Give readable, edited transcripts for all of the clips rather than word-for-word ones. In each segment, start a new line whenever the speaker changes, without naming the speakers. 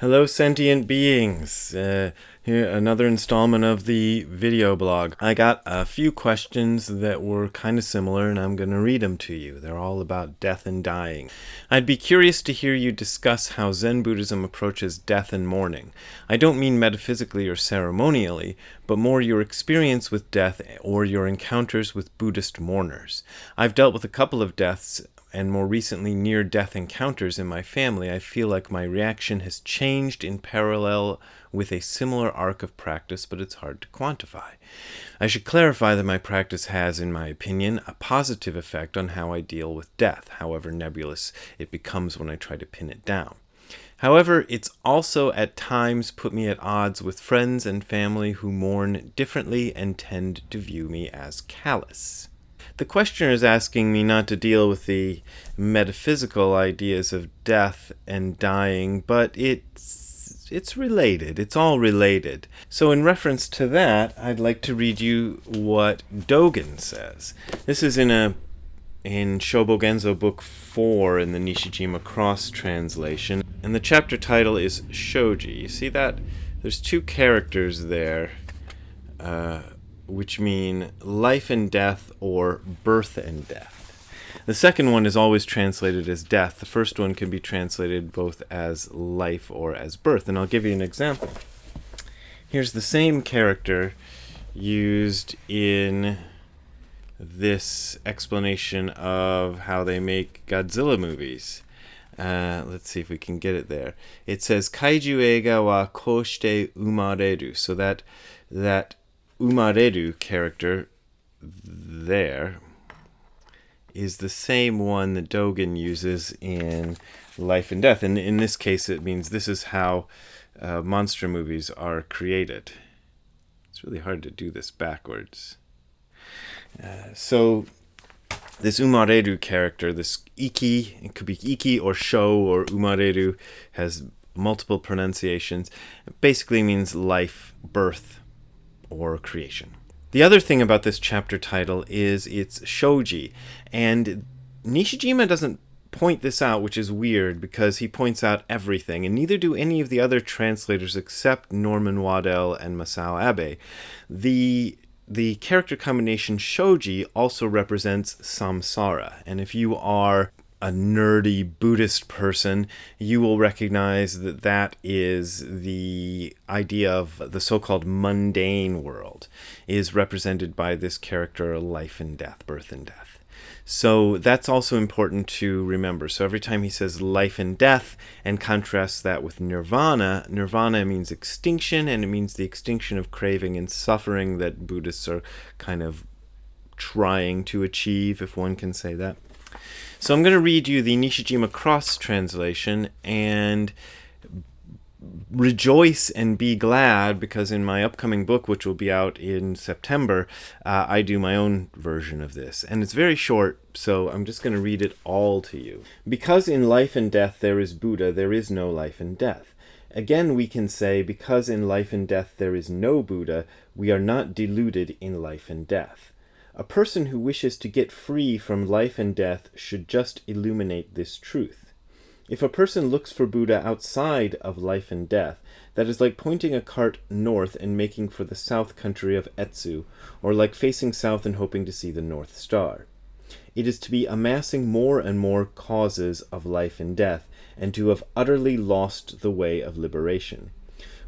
Hello, sentient beings. Here, another installment of the video blog. I got a few questions that were kind of similar, and I'm going to read them to you. They're all about death and dying. I'd be curious to hear you discuss how Zen Buddhism approaches death and mourning. I don't mean metaphysically or ceremonially, but more your experience with death or your encounters with Buddhist mourners. I've dealt with a couple of deaths and more recently near-death encounters in my family. I feel like my reaction has changed in parallel with a similar arc of practice, but it's hard to quantify. I should clarify that my practice has, in my opinion, a positive effect on how I deal with death, however nebulous it becomes when I try to pin it down. However, it's also at times put me at odds with friends and family who mourn differently and tend to view me as callous. The questioner is asking me not to deal with the metaphysical ideas of death and dying, but it's related. It's all related. So in reference to that, I'd like to read you what Dogen says. This is in Shobogenzo Book 4 in the Nishijima Cross translation, and the chapter title is Shoji. You see that? There's two characters there, which mean life and death or birth and death. The second one is always translated as death. The first one can be translated both as life or as birth, and I'll give you an example. Here's the same character used in this explanation of how they make Godzilla movies. Let's see if we can get it there. It says, Kaiju eiga wa koshite umareru. So that umareru character there is the same one that Dogen uses in Life and Death. And in this case, it means this is how monster movies are created. It's really hard to do this backwards. So this umareru character, this iki, it could be iki or sho or umareru, has multiple pronunciations. It basically means life, birth, or creation. The other thing about this chapter title is it's shoji, and Nishijima doesn't point this out, which is weird because he points out everything, and neither do any of the other translators except Norman Waddell and Masao Abe. The character combination shoji also represents samsara, and if you are a nerdy Buddhist person, you will recognize that that is the idea of the so-called mundane world, is represented by this character, life and death, birth and death. So that's also important to remember. So every time he says life and death and contrasts that with nirvana, nirvana means extinction, and it means the extinction of craving and suffering that Buddhists are kind of trying to achieve, if one can say that. So I'm going to read you the Nishijima Cross translation and rejoice and be glad, because in my upcoming book, which will be out in September, I do my own version of this. And it's very short, so I'm just going to read it all to you. Because in life and death there is Buddha, there is no life and death. Again, we can say, because in life and death there is no Buddha, we are not deluded in life and death. A person who wishes to get free from life and death should just illuminate this truth. If a person looks for Buddha outside of life and death, that is like pointing a cart north and making for the south country of Etsu, or like facing south and hoping to see the North Star. It is to be amassing more and more causes of life and death, and to have utterly lost the way of liberation.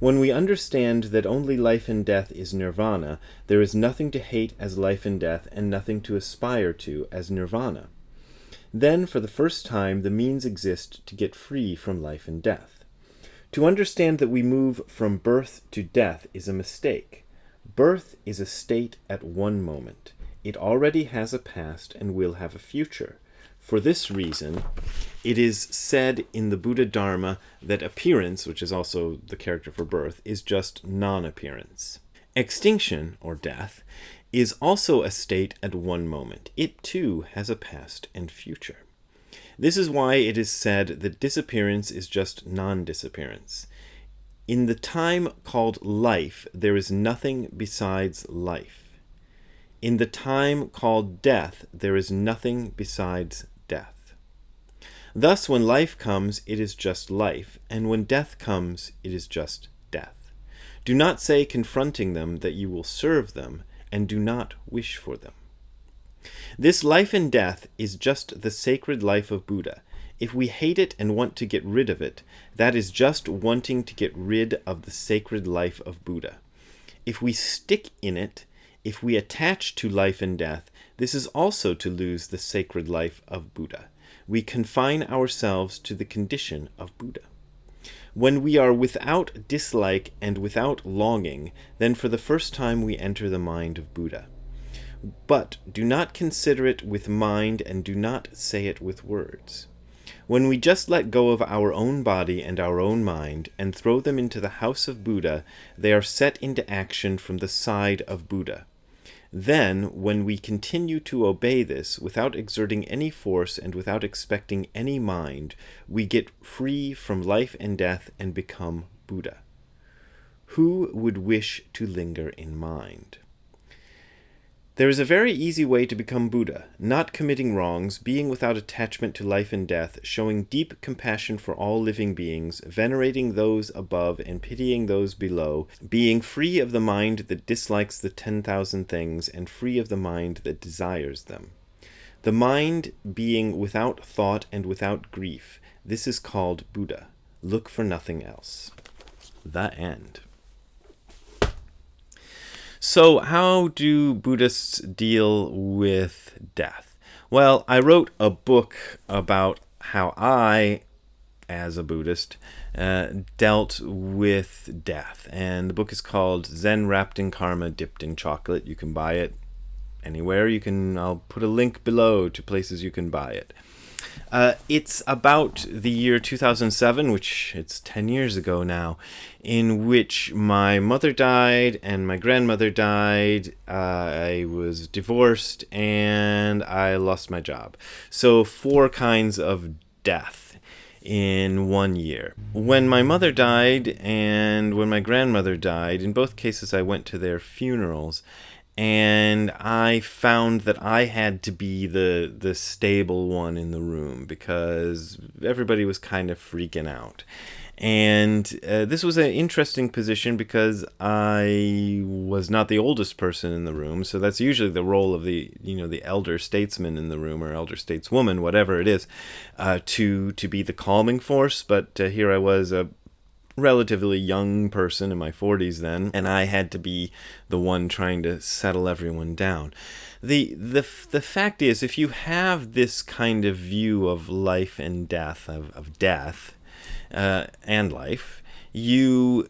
When we understand that only life and death is nirvana, there is nothing to hate as life and death, and nothing to aspire to as nirvana. Then, for the first time, the means exist to get free from life and death. To understand that we move from birth to death is a mistake. Birth is a state at one moment. It already has a past and will have a future. For this reason, it is said in the Buddha Dharma that appearance, which is also the character for birth, is just non-appearance. Extinction, or death, is also a state at one moment. It too has a past and future. This is why it is said that disappearance is just non-disappearance. In the time called life, there is nothing besides life. In the time called death, there is nothing besides death. Thus, when life comes, it is just life, and when death comes, it is just death. Do not say confronting them that you will serve them, and do not wish for them. This life and death is just the sacred life of Buddha. If we hate it and want to get rid of it, that is just wanting to get rid of the sacred life of Buddha. If we stick in it, if we attach to life and death, this is also to lose the sacred life of Buddha. We confine ourselves to the condition of Buddha. When we are without dislike and without longing, then for the first time we enter the mind of Buddha. But do not consider it with mind and do not say it with words. When we just let go of our own body and our own mind and throw them into the house of Buddha, they are set into action from the side of Buddha. Then, when we continue to obey this without exerting any force and without expecting any mind, we get free from life and death and become Buddha. Who would wish to linger in mind? There is a very easy way to become Buddha, not committing wrongs, being without attachment to life and death, showing deep compassion for all living beings, venerating those above and pitying those below, being free of the mind that dislikes the 10,000 things and free of the mind that desires them. The mind being without thought and without grief, this is called Buddha. Look for nothing else. The end. So how do Buddhists deal with death? Well, I wrote a book about how I, as a Buddhist, dealt with death. And the book is called Zen Wrapped in Karma, Dipped in Chocolate. You can buy it anywhere. I'll put a link below to places you can buy it. It's about the year 2007, which it's 10 years ago now, in which my mother died and my grandmother died. I was divorced and I lost my job. So 4 kinds of death in 1 year. When my mother died and when my grandmother died, in both cases I went to their funerals. And I found that I had to be the stable one in the room because everybody was kind of freaking out. And this was an interesting position because I was not the oldest person in the room, so that's usually the role of the elder statesman in the room or elder stateswoman, whatever it is, to be the calming force. But here I was, a relatively young person in my 40s then, and I had to be the one trying to settle everyone down. The fact is, if you have this kind of view of life and death, of death and life, you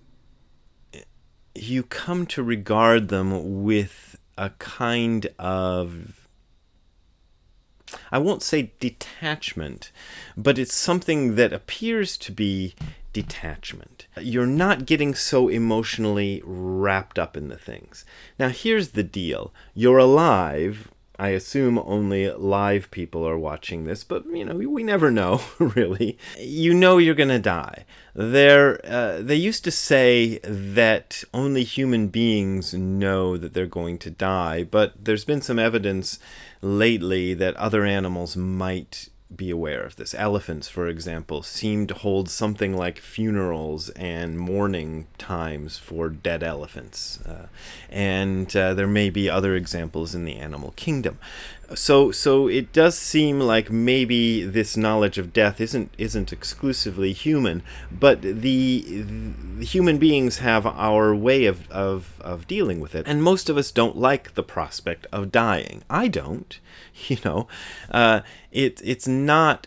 come to regard them with a kind of, I won't say detachment, but it's something that appears to be detachment. You're not getting so emotionally wrapped up in the things. Now, here's the deal. You're alive. I assume only live people are watching this, but, we never know, really. You know you're going to die. They used to say that only human beings know that they're going to die, but there's been some evidence lately that other animals might be aware of this. Elephants, for example, seem to hold something like funerals and mourning times for dead elephants. And there may be other examples in the animal kingdom. So it does seem like maybe this knowledge of death isn't exclusively human, but the human beings have our way of dealing with it, and most of us don't like the prospect of dying. I don't. It's not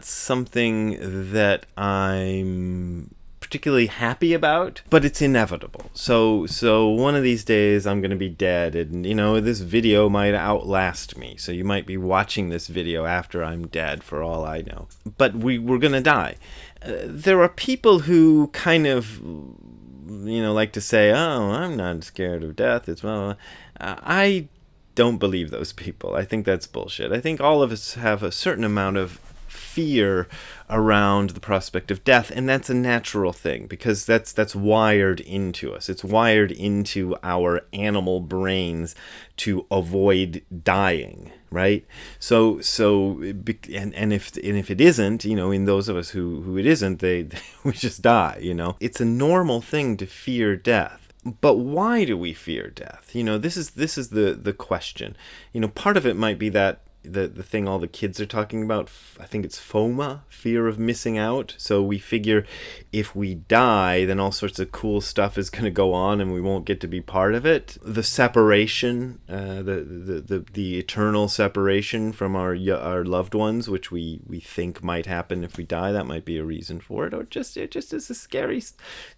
something that I'm particularly happy about, but it's inevitable. So one of these days I'm going to be dead, and this video might outlast me. So you might be watching this video after I'm dead, for all I know. But we're going to die. There are people who kind of like to say, "Oh, I'm not scared of death." I don't believe those people. I think that's bullshit. I think all of us have a certain amount of fear around the prospect of death, and that's a natural thing because that's wired into us. It's wired into our animal brains to avoid dying, right? And if it isn't, in those of us who it isn't, we just die. It's a normal thing to fear death. But why do we fear death? This is the question. Part of it might be that the thing all the kids are talking about, I think it's FOMA, fear of missing out. So we figure if we die, then all sorts of cool stuff is going to go on and we won't get to be part of it. The separation, the eternal separation from our loved ones, which we think might happen if we die, that might be a reason for it. Or it just is a scary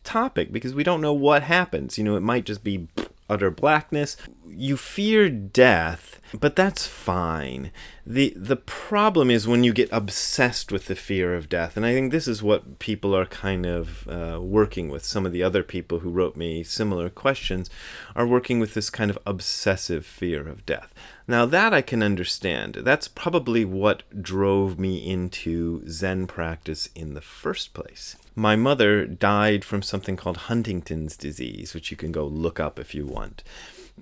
topic because we don't know what happens. It might just be utter blackness. You fear death, but that's fine. The problem is when you get obsessed with the fear of death, and I think this is what people are kind of working with. Some of the other people who wrote me similar questions are working with this kind of obsessive fear of death. Now that I can understand. That's probably what drove me into Zen practice in the first place. My mother died from something called Huntington's disease, which you can go look up if you want.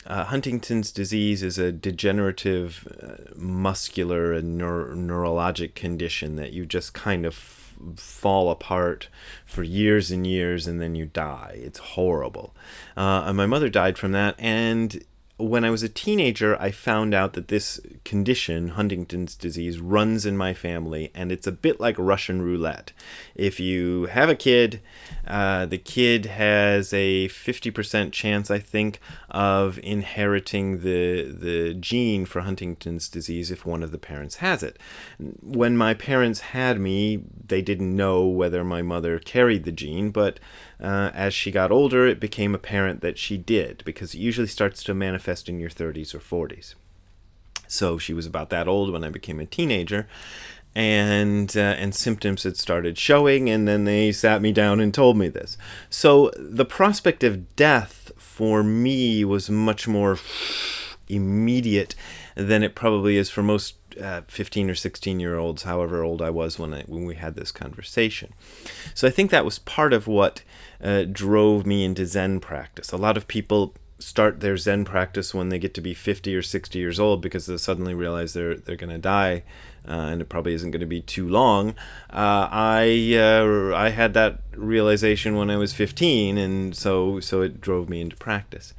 Huntington's disease is a degenerative muscular and neurologic condition that you just kind of fall apart for years and years and then you die. It's horrible. And my mother died from that, and when I was a teenager, I found out that this condition, Huntington's disease, runs in my family, and it's a bit like Russian roulette. If you have a kid, the kid has a 50% chance, I think, of inheriting the gene for Huntington's disease if one of the parents has it. When my parents had me, they didn't know whether my mother carried the gene, but as she got older, it became apparent that she did, because it usually starts to manifest in your 30s or 40s. So she was about that old when I became a teenager, and symptoms had started showing, and then they sat me down and told me this. So the prospect of death for me was much more immediate than it probably is for most 15 or 16-year-olds, however old I was when we had this conversation. So I think that was part of what drove me into Zen practice. A lot of people start their Zen practice when they get to be 50 or 60 years old because they suddenly realize they're going to die, and it probably isn't going to be too long. I had that realization when I was 15, and so it drove me into practice.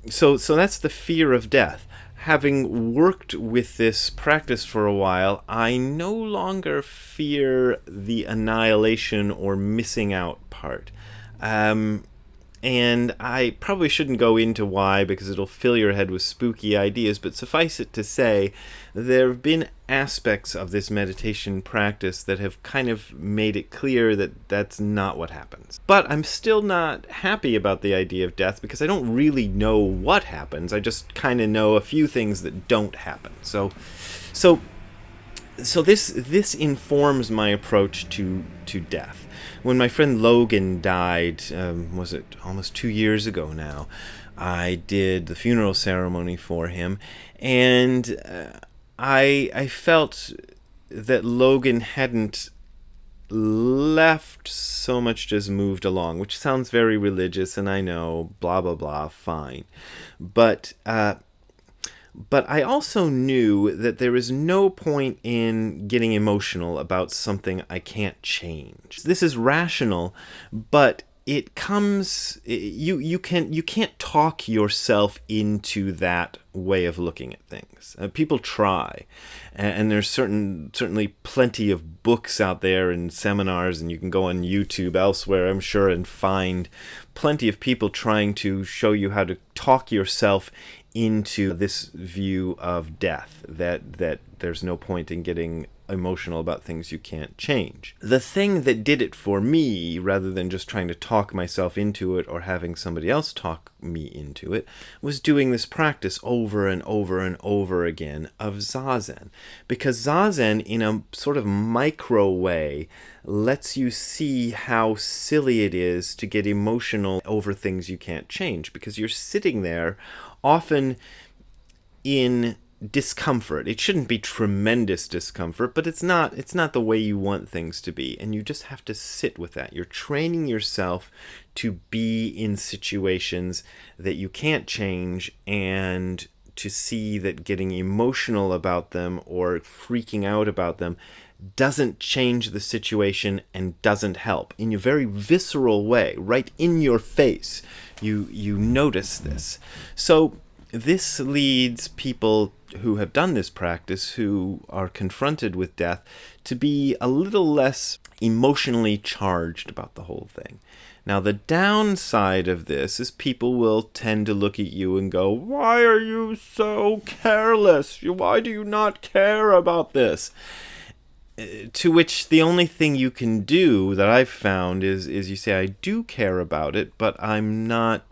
So that's the fear of death. Having worked with this practice for a while, I no longer fear the annihilation or missing out part. And I probably shouldn't go into why, because it'll fill your head with spooky ideas, but suffice it to say, there have been aspects of this meditation practice that have kind of made it clear that that's not what happens. But I'm still not happy about the idea of death, because I don't really know what happens. I just kind of know a few things that don't happen. So this informs my approach to death. When my friend Logan died, was it almost 2 years ago now, I did the funeral ceremony for him, and I felt that Logan hadn't left so much as moved along, which sounds very religious, and I know, blah, blah, blah, fine. But I also knew that there is no point in getting emotional about something I can't change. This is rational, but it comes, you can't talk yourself into that way of looking at things. People try, and there's certainly plenty of books out there and seminars, and you can go on YouTube elsewhere, I'm sure, and find plenty of people trying to show you how to talk yourself into this view of death, that there's no point in getting emotional about things you can't change. The thing that did it for me, rather than just trying to talk myself into it or having somebody else talk me into it, was doing this practice over and over and over again of Zazen. Because Zazen, in a sort of micro way, lets you see how silly it is to get emotional over things you can't change, because you're sitting there often in discomfort. It shouldn't be tremendous discomfort, but it's not the way you want things to be, and you just have to sit with that. You're training yourself to be in situations that you can't change, and to see that getting emotional about them or freaking out about them doesn't change the situation and doesn't help. In a very visceral way, right in your face, you notice this. So this leads people who have done this practice, who are confronted with death, to be a little less emotionally charged about the whole thing. Now, the downside of this is people will tend to look at you and go, "Why are you so careless? Why do you not care about this?" To which the only thing you can do that I've found is you say, "I do care about it, but I'm not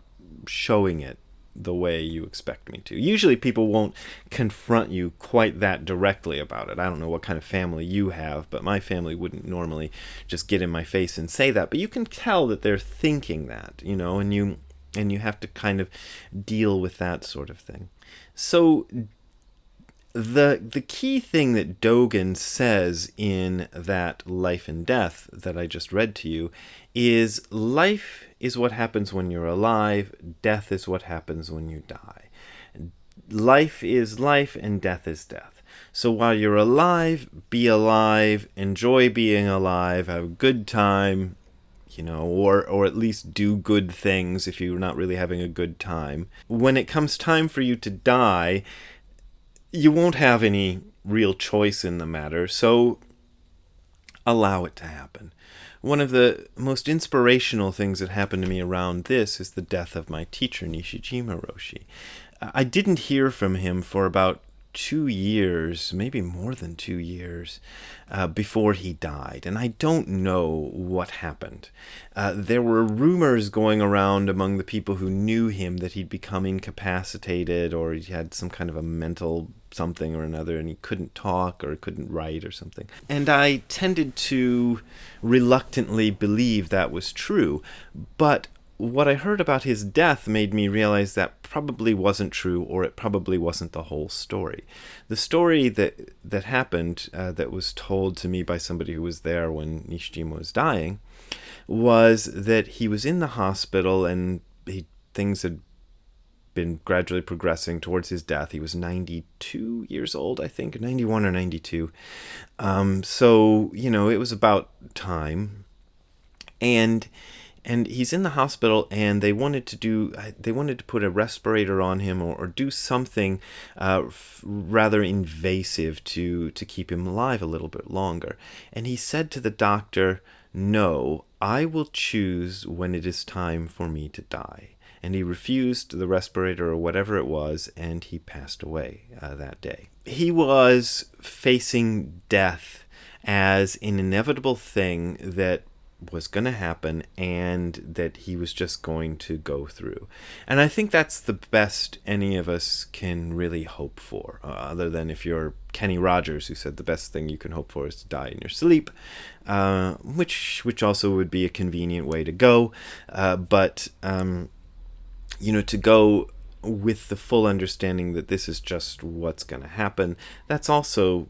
showing it the way you expect me to." Usually people won't confront you quite that directly about it. I don't know what kind of family you have, but my family wouldn't normally just get in my face and say that. But you can tell that they're thinking that, and you have to kind of deal with that sort of thing. So the key thing that Dogen says in that Life and Death that I just read to you is life is what happens when you're alive, death is what happens when you die. Life is life and death is death. So while you're alive, be alive, enjoy being alive, have a good time, or at least do good things if you're not really having a good time. When it comes time for you to die, you won't have any real choice in the matter, so allow it to happen. One of the most inspirational things that happened to me around this is the death of my teacher, Nishijima Roshi. I didn't hear from him for about 2 years, maybe more than 2 years, before he died. And I don't know what happened. There were rumors going around among the people who knew him that he'd become incapacitated, or he had some kind of a mental something or another, and he couldn't talk or couldn't write or something. And I tended to reluctantly believe that was true. But what I heard about his death made me realize that probably wasn't true, or it probably wasn't the whole story. The story that happened, that was told to me by somebody who was there when Nishijima was dying, was that he was in the hospital and things had been gradually progressing towards his death. He was 92 years old, I think, 91 or 92. So, it was about time. And he's in the hospital, and they wanted to put a respirator on him or do something rather invasive to keep him alive a little bit longer. And he said to the doctor, "No, I will choose when it is time for me to die." And he refused the respirator or whatever it was, and he passed away that day. He was facing death as an inevitable thing that was going to happen and that he was just going to go through. And I think that's the best any of us can really hope for, other than if you're Kenny Rogers, who said the best thing you can hope for is to die in your sleep, which also would be a convenient way to go. But to go with the full understanding that this is just what's going to happen, that's also,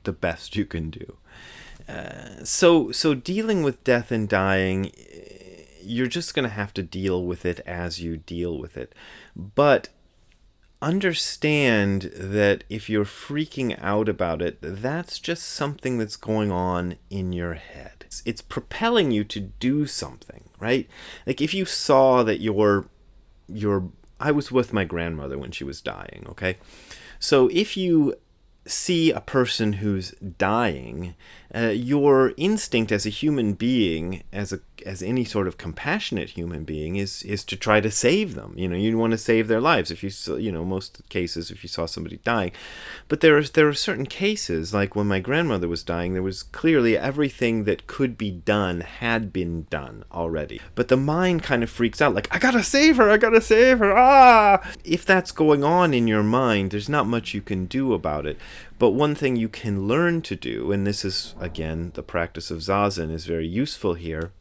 the best you can do. So dealing with death and dying, you're just going to have to deal with it as you deal with it. But understand that if you're freaking out about it, that's just something that's going on in your head. It's propelling you to do something, right? Like if you saw that I was with my grandmother when she was dying, okay? So if you see a person who's dying, your instinct as a human being, as any sort of compassionate human being, is to try to save them. You want to save their lives. If most cases, if you saw somebody dying, but there are certain cases, like when my grandmother was dying, there was clearly everything that could be done had been done already. But the mind kind of freaks out, like, I gotta save her, ah! If that's going on in your mind, there's not much you can do about it. But one thing you can learn to do, and this is, again, the practice of Zazen is very useful here,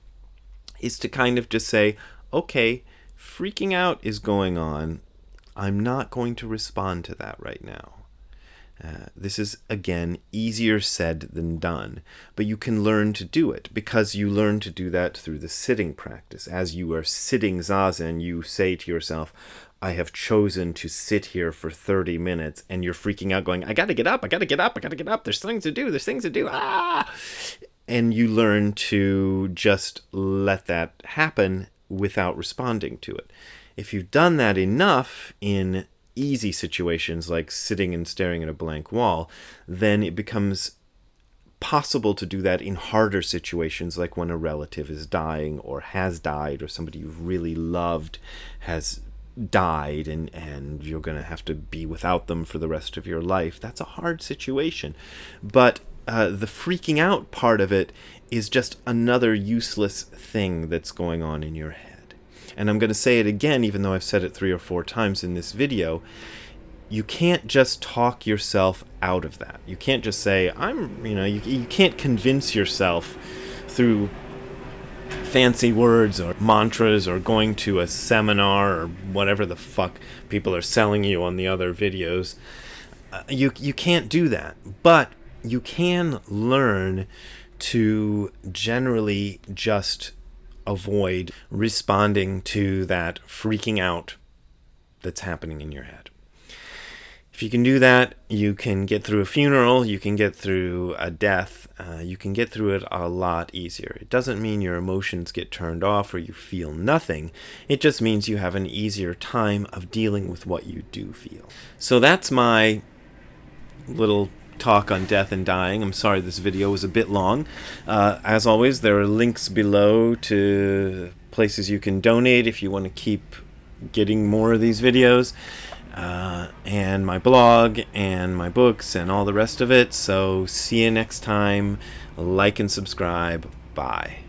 is to kind of just say, okay, freaking out is going on. I'm not going to respond to that right now. This is, again, easier said than done, but you can learn to do it because you learn to do that through the sitting practice. As you are sitting zazen, you say to yourself, I have chosen to sit here for 30 minutes, and you're freaking out going, I gotta get up, I gotta get up, I gotta get up, there's things to do, ah! And you learn to just let that happen without responding to it. If you've done that enough in easy situations like sitting and staring at a blank wall, then it becomes possible to do that in harder situations, like when a relative is dying or has died, or somebody you've really loved has died and you're going to have to be without them for the rest of your life. That's a hard situation. But the freaking out part of it is just another useless thing that's going on in your head. And I'm going to say it again, even though I've said it 3 or 4 times in this video. You can't just talk yourself out of that. You can't just say, you can't convince yourself through fancy words or mantras or going to a seminar or whatever the fuck people are selling you on the other videos. You can't do that. But you can learn to generally just avoid responding to that freaking out that's happening in your head. If you can do that, you can get through a funeral, you can get through a death, you can get through it a lot easier. It doesn't mean your emotions get turned off or you feel nothing. It just means you have an easier time of dealing with what you do feel. So that's my little talk on death and dying. I'm sorry this video was a bit long. As always, there are links below to places you can donate if you want to keep getting more of these videos, and my blog and my books and all the rest of it. So see you next time. Like and subscribe. Bye.